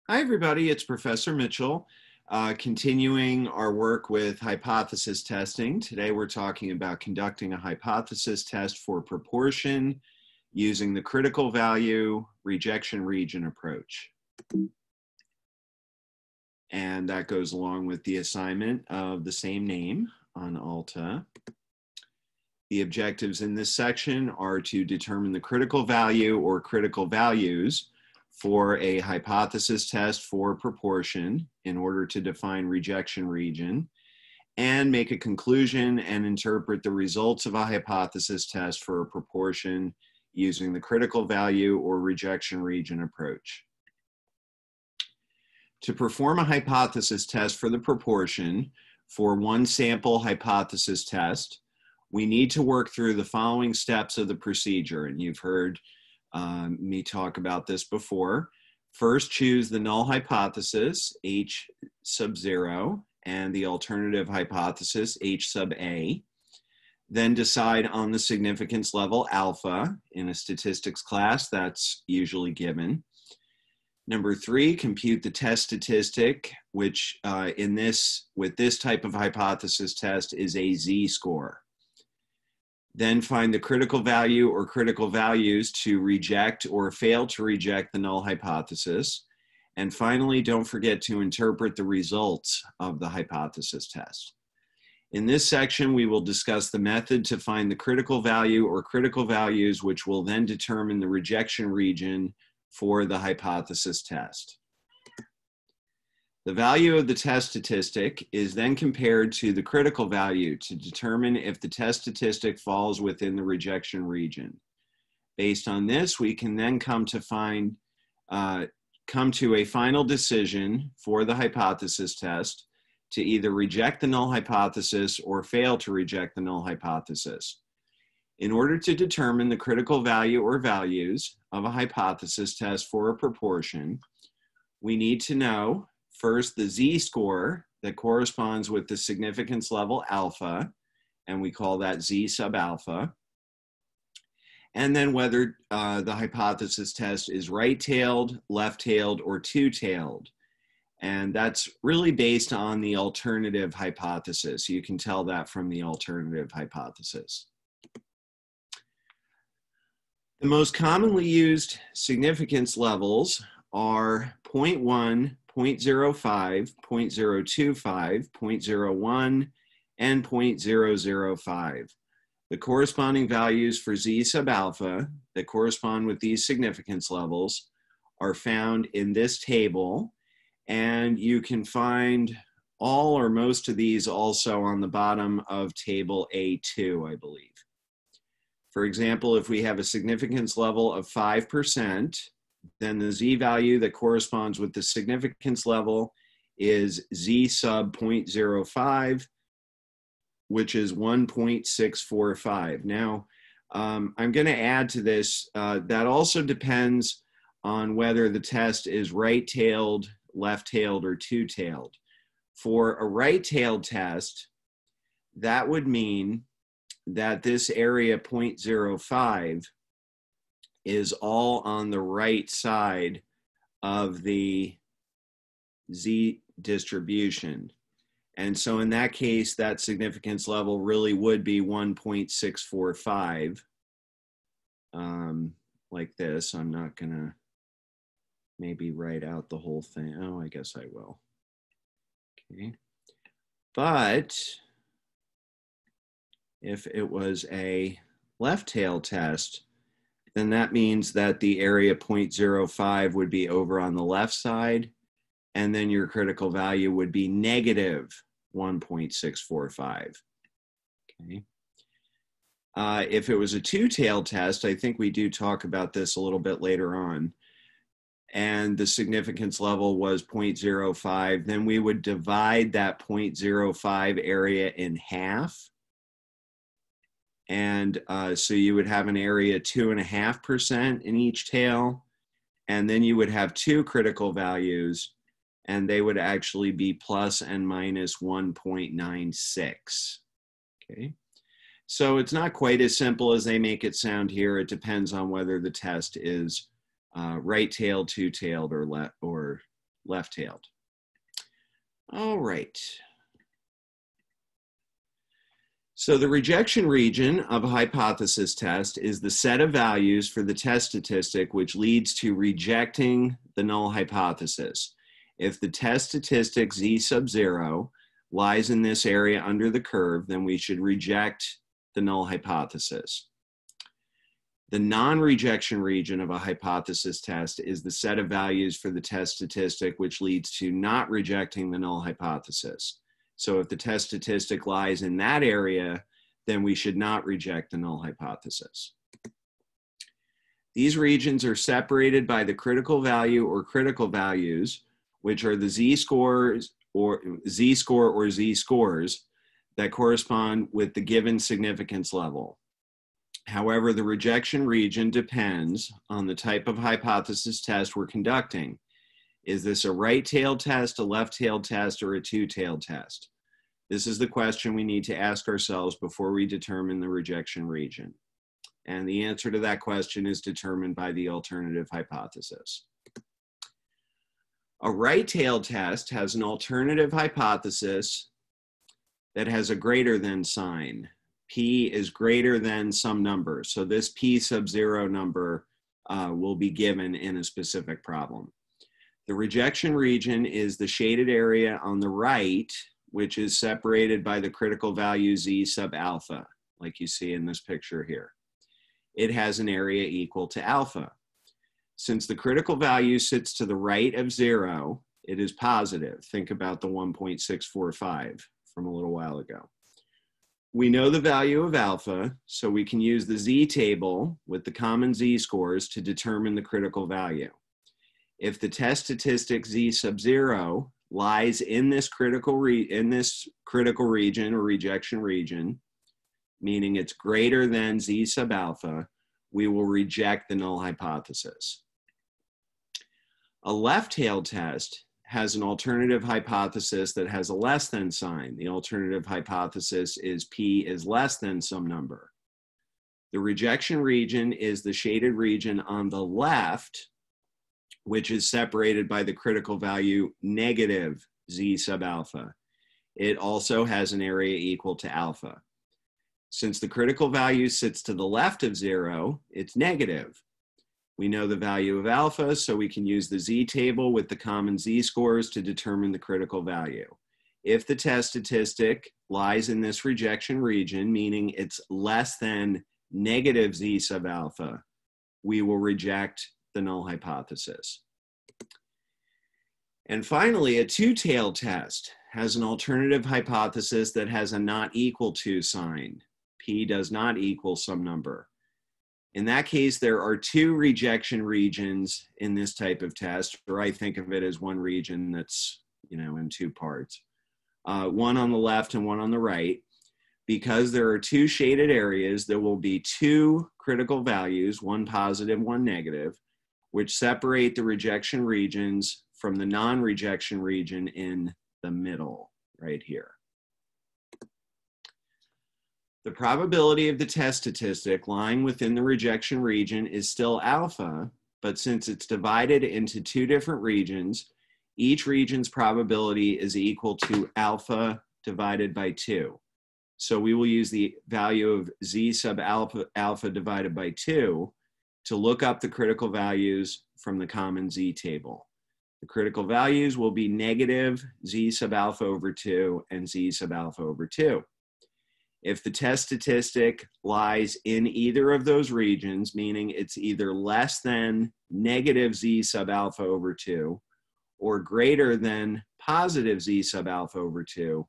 Hi, everybody. It's Professor Mitchell, continuing our work with hypothesis testing. Today, we're talking about conducting a hypothesis test for proportion using the critical value rejection region approach. And that goes along with the assignment of the same name on ALTA. The objectives in this section are to determine the critical value or critical values for a hypothesis test for proportion in order to define rejection region, and make a conclusion and interpret the results of a hypothesis test for a proportion using the critical value or rejection region approach. To perform a hypothesis test for the proportion for one sample hypothesis test, we need to work through the following steps of the procedure, and you've heard me talk about this before. First, choose the null hypothesis, H sub 0, and the alternative hypothesis, H sub A. Then decide on the significance level alpha. In a statistics class, that's usually given. Number 3, compute the test statistic, which with this type of hypothesis test is a z-score. Then find the critical value or critical values to reject or fail to reject the null hypothesis. And finally, don't forget to interpret the results of the hypothesis test. In this section, we will discuss the method to find the critical value or critical values, which will then determine the rejection region for the hypothesis test. The value of the test statistic is then compared to the critical value to determine if the test statistic falls within the rejection region. Based on this, we can then come to a final decision for the hypothesis test to either reject the null hypothesis or fail to reject the null hypothesis. In order to determine the critical value or values of a hypothesis test for a proportion, we need to know first the z-score that corresponds with the significance level alpha, and we call that z sub alpha. And then whether the hypothesis test is right-tailed, left-tailed, or two-tailed. And that's really based on the alternative hypothesis. You can tell that from the alternative hypothesis. The most commonly used significance levels are 0.1, 0.05, 0.025, 0.01, and 0.005. The corresponding values for z sub alpha that correspond with these significance levels are found in this table, and you can find all or most of these also on the bottom of table A2, I believe. For example, if we have a significance level of 5%, then the z-value that corresponds with the significance level is z sub 0.05, which is 1.645. Now, I'm going to add to this, that also depends on whether the test is right-tailed, left-tailed, or two-tailed. For a right-tailed test, that would mean that this area 0.05 is all on the right side of the z distribution. And so in that case, that significance level really would be 1.645, like this. I'm not gonna maybe write out the whole thing. Oh, I guess I will. Okay. But if it was a left-tailed test, then that means that the area 0.05 would be over on the left side, and then your critical value would be negative 1.645. Okay. If it was a two-tailed test, I think we do talk about this a little bit later on, and the significance level was 0.05, then we would divide that 0.05 area in half. And so you would have an area 2.5% in each tail, and then you would have two critical values, and they would actually be plus and minus 1.96. Okay, so it's not quite as simple as they make it sound here. It depends on whether the test is right-tailed, two-tailed, or left-tailed. All right. So the rejection region of a hypothesis test is the set of values for the test statistic which leads to rejecting the null hypothesis. If the test statistic z sub 0 lies in this area under the curve, then we should reject the null hypothesis. The non-rejection region of a hypothesis test is the set of values for the test statistic which leads to not rejecting the null hypothesis. So if the test statistic lies in that area, then we should not reject the null hypothesis. These regions are separated by the critical value or critical values, which are the z-scores or z-scores that correspond with the given significance level. However, the rejection region depends on the type of hypothesis test we're conducting. Is this a right-tailed test, a left-tailed test, or a two-tailed test? This is the question we need to ask ourselves before we determine the rejection region. And the answer to that question is determined by the alternative hypothesis. A right-tailed test has an alternative hypothesis that has a greater than sign. P is greater than some number. So this P sub 0 number will be given in a specific problem. The rejection region is the shaded area on the right, which is separated by the critical value z sub alpha, like you see in this picture here. It has an area equal to alpha. Since the critical value sits to the right of 0, it is positive. Think about the 1.645 from a little while ago. We know the value of alpha, so we can use the z-table with the common z-scores to determine the critical value. If the test statistic z sub 0 lies in this critical region or rejection region, meaning it's greater than z sub alpha, we will reject the null hypothesis. A left-tailed test has an alternative hypothesis that has a less than sign. The alternative hypothesis is P is less than some number. The rejection region is the shaded region on the left, which is separated by the critical value negative z sub alpha. It also has an area equal to alpha. Since the critical value sits to the left of 0, it's negative. We know the value of alpha, so we can use the z-table with the common z-scores to determine the critical value. If the test statistic lies in this rejection region, meaning it's less than negative z sub alpha, we will reject the null hypothesis. And finally, a two-tailed test has an alternative hypothesis that has a not equal to sign. P does not equal some number. In that case, there are two rejection regions in this type of test, or I think of it as one region that's, in two parts. One on the left and one on the right. Because there are two shaded areas, there will be two critical values, one positive, one negative, which separate the rejection regions from the non-rejection region in the middle, right here. The probability of the test statistic lying within the rejection region is still alpha, but since it's divided into two different regions, each region's probability is equal to alpha divided by 2. So we will use the value of z sub alpha divided by 2 to look up the critical values from the common z-table. The critical values will be negative z sub alpha over 2 and z sub alpha over 2. If the test statistic lies in either of those regions, meaning it's either less than negative z sub alpha over 2 or greater than positive z sub alpha over 2,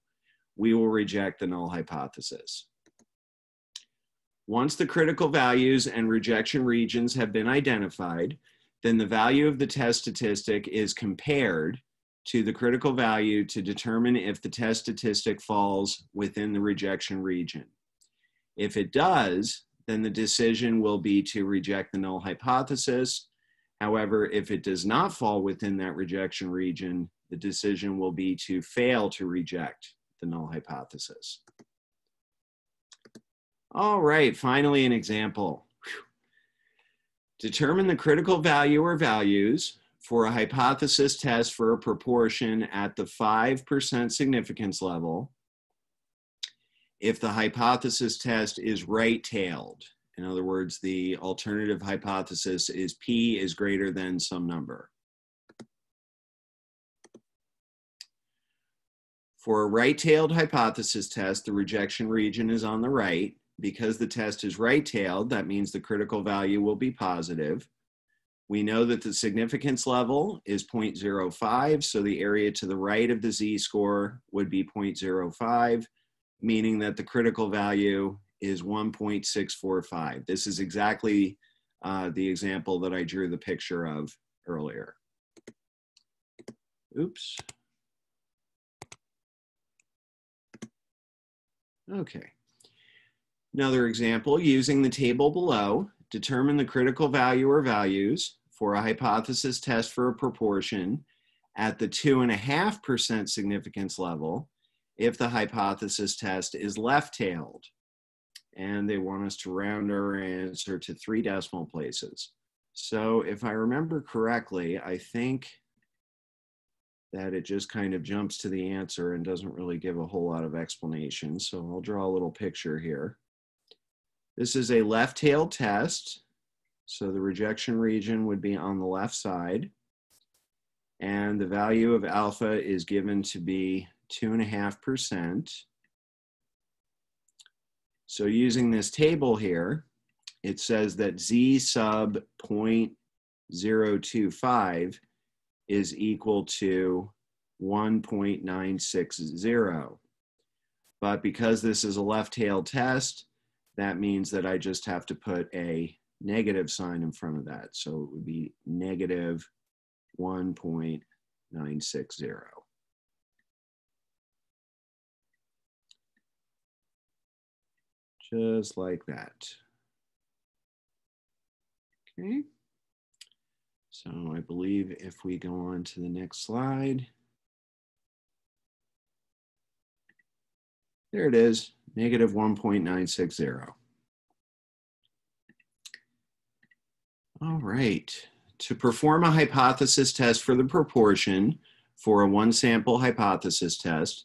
we will reject the null hypothesis. Once the critical values and rejection regions have been identified, then the value of the test statistic is compared to the critical value to determine if the test statistic falls within the rejection region. If it does, then the decision will be to reject the null hypothesis. However, if it does not fall within that rejection region, the decision will be to fail to reject the null hypothesis. All right, finally an example. Determine the critical value or values for a hypothesis test for a proportion at the 5% significance level, if the hypothesis test is right-tailed. In other words, the alternative hypothesis is P is greater than some number. For a right-tailed hypothesis test, the rejection region is on the right. Because the test is right-tailed, that means the critical value will be positive. We know that the significance level is 0.05, so the area to the right of the z-score would be 0.05, meaning that the critical value is 1.645. This is exactly the example that I drew the picture of earlier. Oops. Okay. Another example, using the table below, determine the critical value or values for a hypothesis test for a proportion at the 2.5% significance level if the hypothesis test is left-tailed. And they want us to round our answer to 3 decimal places. So if I remember correctly, I think that it just kind of jumps to the answer and doesn't really give a whole lot of explanation. So I'll draw a little picture here. This is a left-tailed test. So the rejection region would be on the left side. And the value of alpha is given to be 2.5%. So using this table here, it says that z sub 0.025 is equal to 1.960. But because this is a left-tailed test, that means that I just have to put a negative sign in front of that. So it would be negative 1.960. Just like that. Okay. So I believe if we go on to the next slide, there it is, negative 1.960. All right. To perform a hypothesis test for the proportion for a one-sample hypothesis test,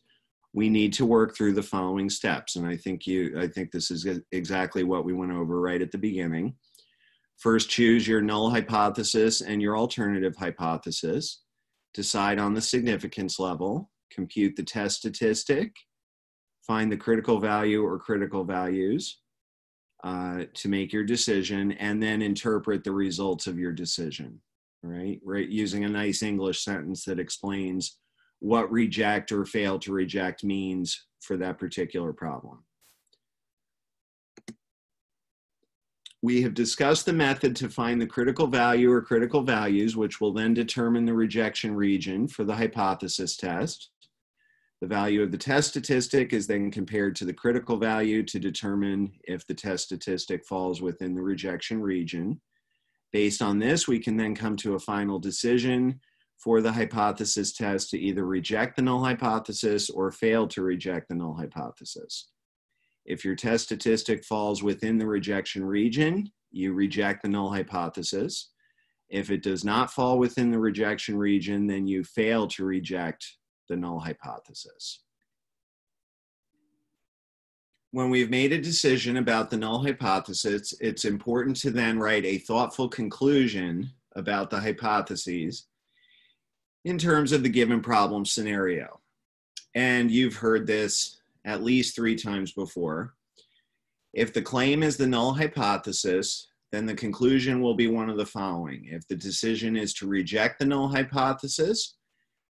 we need to work through the following steps. And I think this is exactly what we went over right at the beginning. First, choose your null hypothesis and your alternative hypothesis. Decide on the significance level. Compute the test statistic. Find the critical value or critical values to make your decision, and then interpret the results of your decision, right? Using a nice English sentence that explains what reject or fail to reject means for that particular problem. We have discussed the method to find the critical value or critical values, which will then determine the rejection region for the hypothesis test. The value of the test statistic is then compared to the critical value to determine if the test statistic falls within the rejection region. Based on this, we can then come to a final decision for the hypothesis test to either reject the null hypothesis or fail to reject the null hypothesis. If your test statistic falls within the rejection region, you reject the null hypothesis. If it does not fall within the rejection region, then you fail to reject the null hypothesis. When we've made a decision about the null hypothesis, it's important to then write a thoughtful conclusion about the hypotheses in terms of the given problem scenario. And you've heard this at least 3 times before. If the claim is the null hypothesis, then the conclusion will be one of the following. If the decision is to reject the null hypothesis,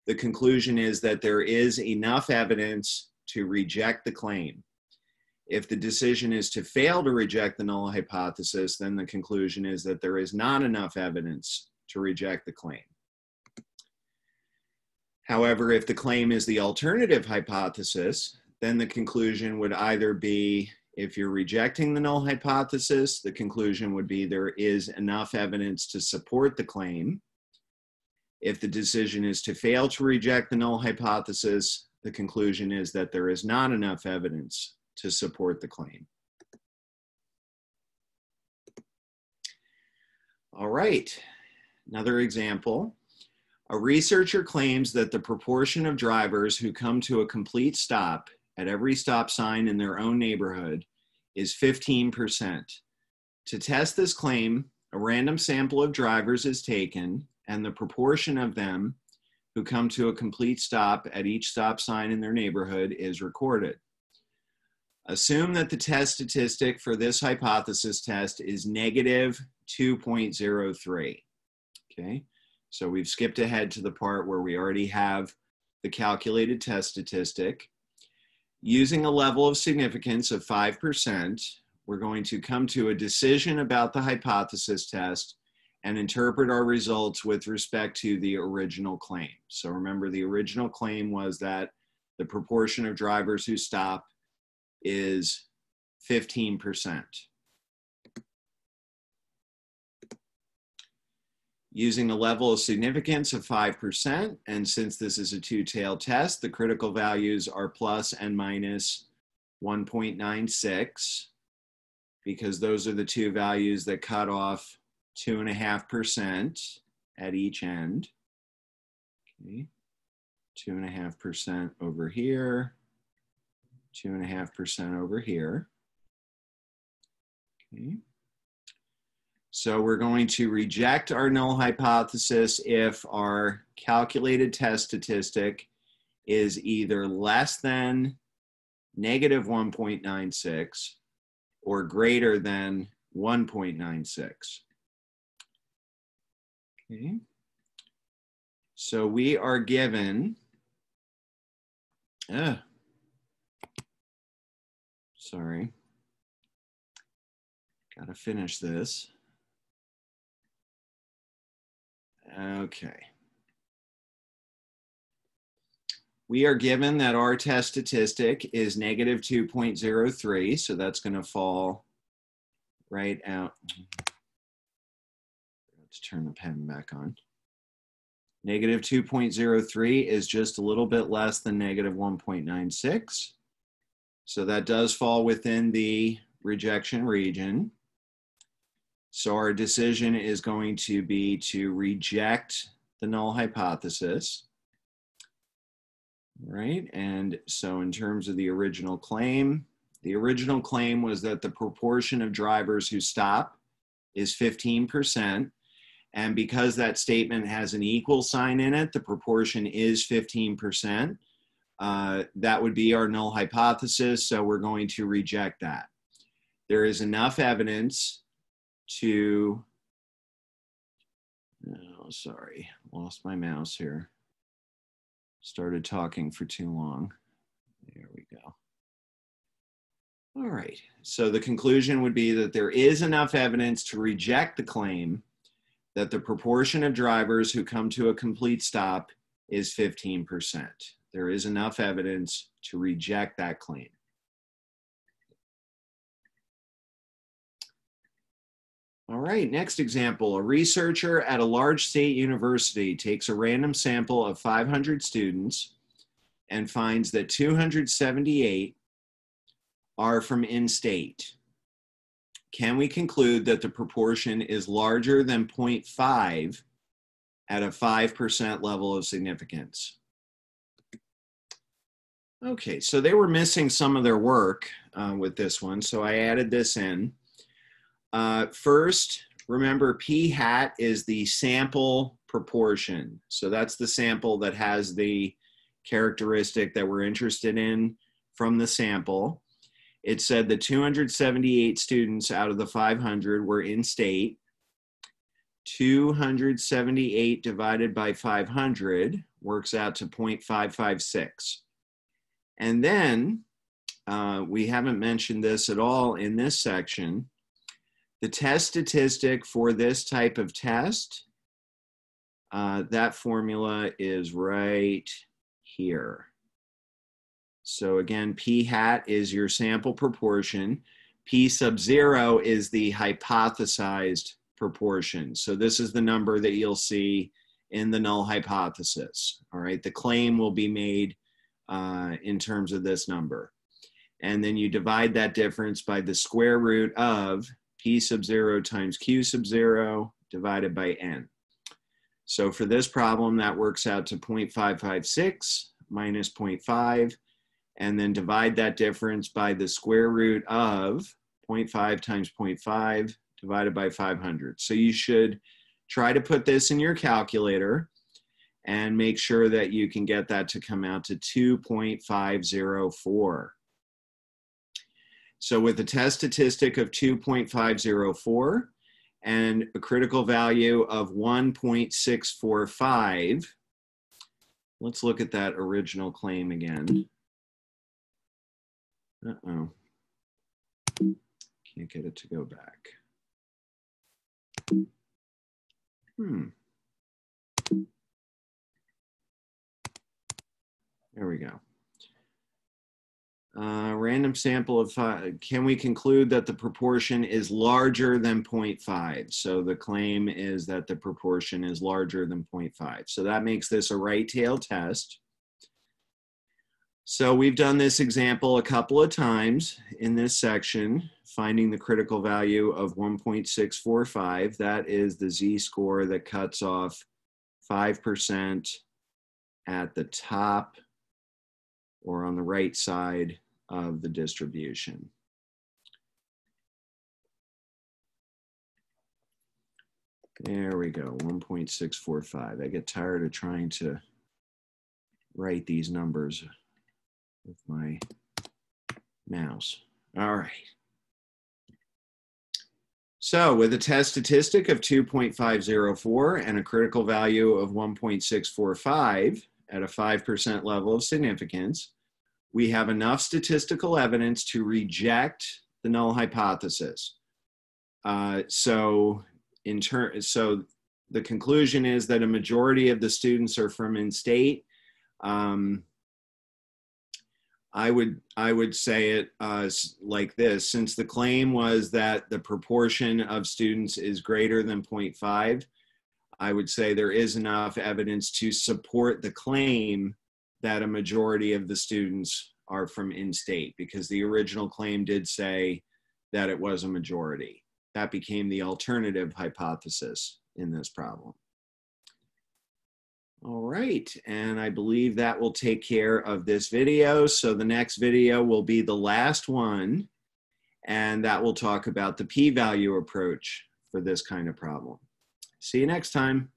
the conclusion is that there is enough evidence to reject the claim. If the decision is to fail to reject the null hypothesis, then the conclusion is that there is not enough evidence to reject the claim. However, if the claim is the alternative hypothesis, then the conclusion would either be, if you're rejecting the null hypothesis, the conclusion would be there is enough evidence to support the claim. If the decision is to fail to reject the null hypothesis, the conclusion is that there is not enough evidence to support the claim. All right, another example. A researcher claims that the proportion of drivers who come to a complete stop at every stop sign in their own neighborhood is 15%. To test this claim, a random sample of drivers is taken, and the proportion of them who come to a complete stop at each stop sign in their neighborhood is recorded. Assume that the test statistic for this hypothesis test is negative 2.03. Okay, so we've skipped ahead to the part where we already have the calculated test statistic. Using a level of significance of 5%, we're going to come to a decision about the hypothesis test and interpret our results with respect to the original claim. So remember, the original claim was that the proportion of drivers who stop is 15%. Using a level of significance of 5%, and since this is a two-tailed test, the critical values are plus and minus 1.96, because those are the two values that cut off 2.5% at each end. Okay, 2.5% over here, 2.5% over here. Okay. So we're going to reject our null hypothesis if our calculated test statistic is either less than negative 1.96 or greater than 1.96. Okay. So we are given, sorry, got to finish this. Okay. We are given that our test statistic is negative 2.03, so that's going to fall right out. Let's turn the pen back on. Negative 2.03 is just a little bit less than negative 1.96. So that does fall within the rejection region. So our decision is going to be to reject the null hypothesis. Right, and so in terms of the original claim was that the proportion of drivers who stop is 15%. And because that statement has an equal sign in it, the proportion is 15%. That would be our null hypothesis, so we're going to reject that. There is enough evidence to, oh, sorry, lost my mouse here. Started talking for too long. There we go. All right, so the conclusion would be that there is enough evidence to reject the claim that the proportion of drivers who come to a complete stop is 15%. There is enough evidence to reject that claim. All right, next example. A researcher at a large state university takes a random sample of 500 students and finds that 278 are from in-state. Can we conclude that the proportion is larger than 0.5 at a 5% level of significance? Okay, so they were missing some of their work with this one, so I added this in. First, remember p hat is the sample proportion. So that's the sample that has the characteristic that we're interested in from the sample. It said that 278 students out of the 500 were in state. 278 divided by 500 works out to 0.556. And then, we haven't mentioned this at all in this section, the test statistic for this type of test, that formula is right here. So again, p hat is your sample proportion. P sub 0 is the hypothesized proportion. So this is the number that you'll see in the null hypothesis. All right, the claim will be made in terms of this number. And then you divide that difference by the square root of p sub 0 times q sub 0 divided by n. So for this problem, that works out to 0.556 minus 0.5, and then divide that difference by the square root of 0.5 times 0.5 divided by 500. So you should try to put this in your calculator and make sure that you can get that to come out to 2.504. So with a test statistic of 2.504 and a critical value of 1.645, let's look at that original claim again. Uh-oh. Can't get it to go back. There we go. Random sample of 5. Can we conclude that the proportion is larger than 0.5? So the claim is that the proportion is larger than 0.5. So that makes this a right tail test. So we've done this example a couple of times in this section, finding the critical value of 1.645. That is the z-score that cuts off 5% at the top or on the right side of the distribution. There we go, 1.645. I get tired of trying to write these numbers with my mouse. All right. So with a test statistic of 2.504 and a critical value of 1.645 at a 5% level of significance, we have enough statistical evidence to reject the null hypothesis. So the conclusion is that a majority of the students are from in-state. I would say it like this: since the claim was that the proportion of students is greater than 0.5, I would say there is enough evidence to support the claim that a majority of the students are from in-state, because the original claim did say that it was a majority. That became the alternative hypothesis in this problem. All right, and I believe that will take care of this video. So the next video will be the last one, and that will talk about the p-value approach for this kind of problem. See you next time.